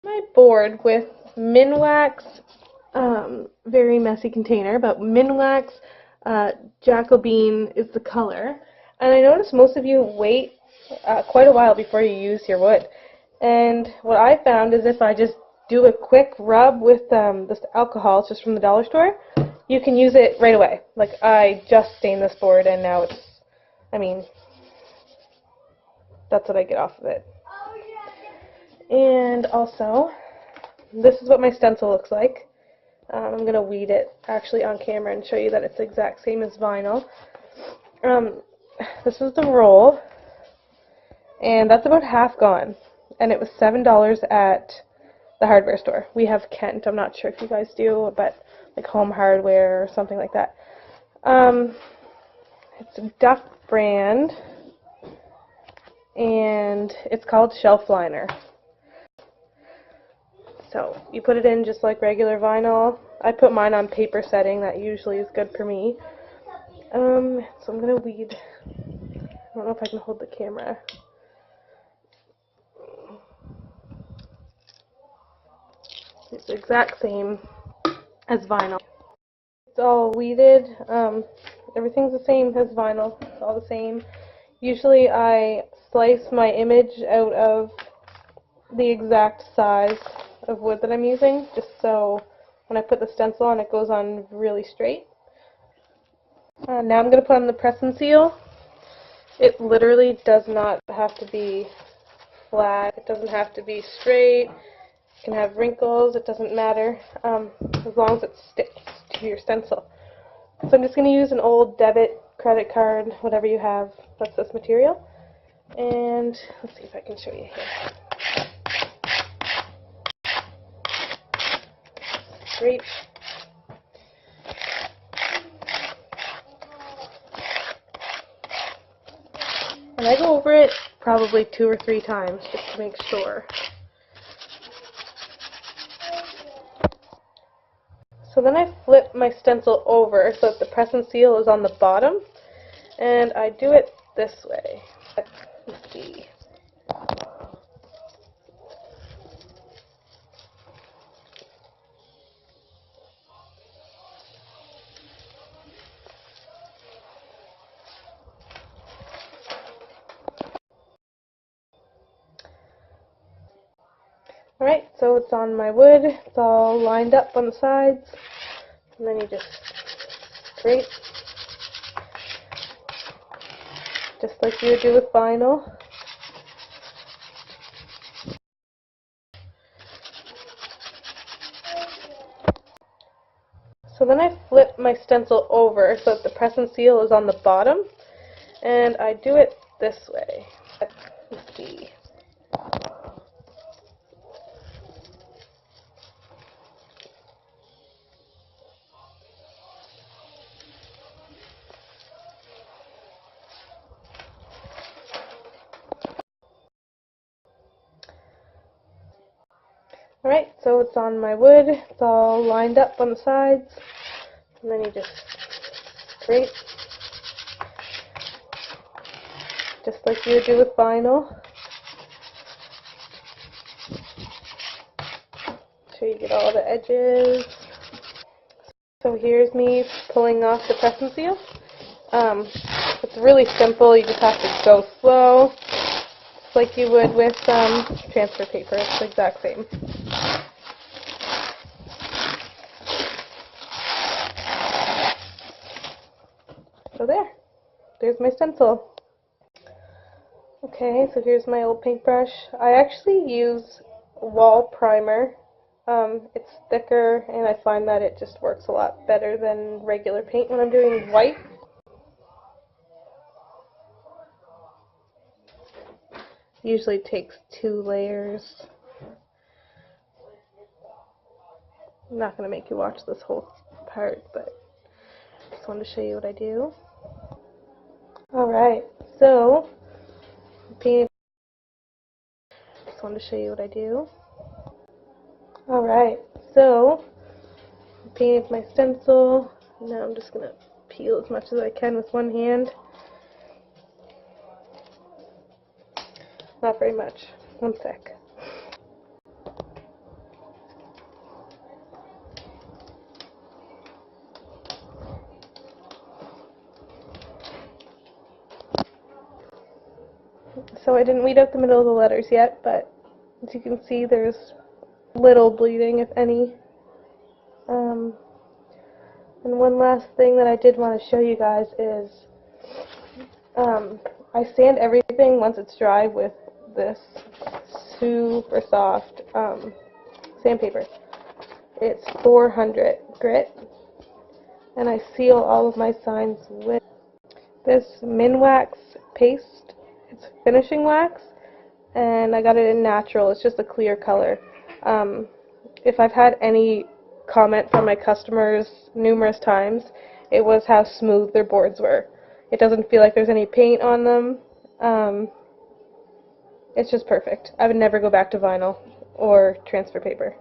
My board with Minwax, very messy container, but Minwax Jacobine is the color. And I noticed most of you wait quite a while before you use your wood. And what I found is if I just do a quick rub with this alcohol, it's just from the dollar store, you can use it right away. Like, I just stained this board and now it's, I mean, that's what I get off of it. And also, this is what my stencil looks like. I'm going to weed it actually on camera and show you that it's the exact same as vinyl. This is the roll, and that's about half gone. And it was $7 at the hardware store. We have Kent. I'm not sure if you guys do, but like Home Hardware or something like that. It's a Duff brand, and it's called Shelf Liner. So you put it in just like regular vinyl. I put mine on paper setting. That usually is good for me. So I'm gonna weed. I don't know if I can hold the camera. It's the exact same as vinyl. It's all weeded. Everything's the same as vinyl. It's all the same. Usually I slice my image out of the exact size of wood that I'm using, just so when I put the stencil on, it goes on really straight. Now I'm going to put on the press and seal. It literally does not have to be flat. It doesn't have to be straight. It can have wrinkles. It doesn't matter, as long as it sticks to your stencil. So I'm just going to use an old debit, credit card, whatever you have that's this material. And let's see if I can show you here. Great. And I go over it probably 2 or 3 times just to make sure. So then I flip my stencil over so that the press and seal is on the bottom, and I do it this way. Let's see. Alright, so it's on my wood, it's all lined up on the sides, and then you just scrape, just like you would do with vinyl. So then I flip my stencil over so that the press and seal is on the bottom, and I do it this way. Let's see. Alright, so it's on my wood, it's all lined up on the sides, and then you just scrape, just like you would do with vinyl. Make sure you get all the edges. So here's me pulling off the press and seal. It's really simple, you just have to go slow, just like you would with transfer paper. It's the exact same. So there's my stencil. Okay, so here's my old paintbrush. I actually use wall primer. It's thicker, and I find that it just works a lot better than regular paint when I'm doing white. Usually takes 2 layers. I'm not going to make you watch this whole part, but I just wanted to show you what I do. Alright, so just wanted to show you what I do. Alright, so I painted my stencil. Now I'm just going to peel as much as I can with one hand. Not very much. One sec. So I didn't weed out the middle of the letters yet, but as you can see, there's little bleeding, if any. And one last thing that I did want to show you guys is I sand everything once it's dry with this super soft sandpaper. It's 400 grit, and I seal all of my signs with this Minwax paste. It's finishing wax, and I got it in natural. It's just a clear color. If I've had any comment from my customers numerous times, it was how smooth their boards were. It doesn't feel like there's any paint on them. It's just perfect. I would never go back to vinyl or transfer paper.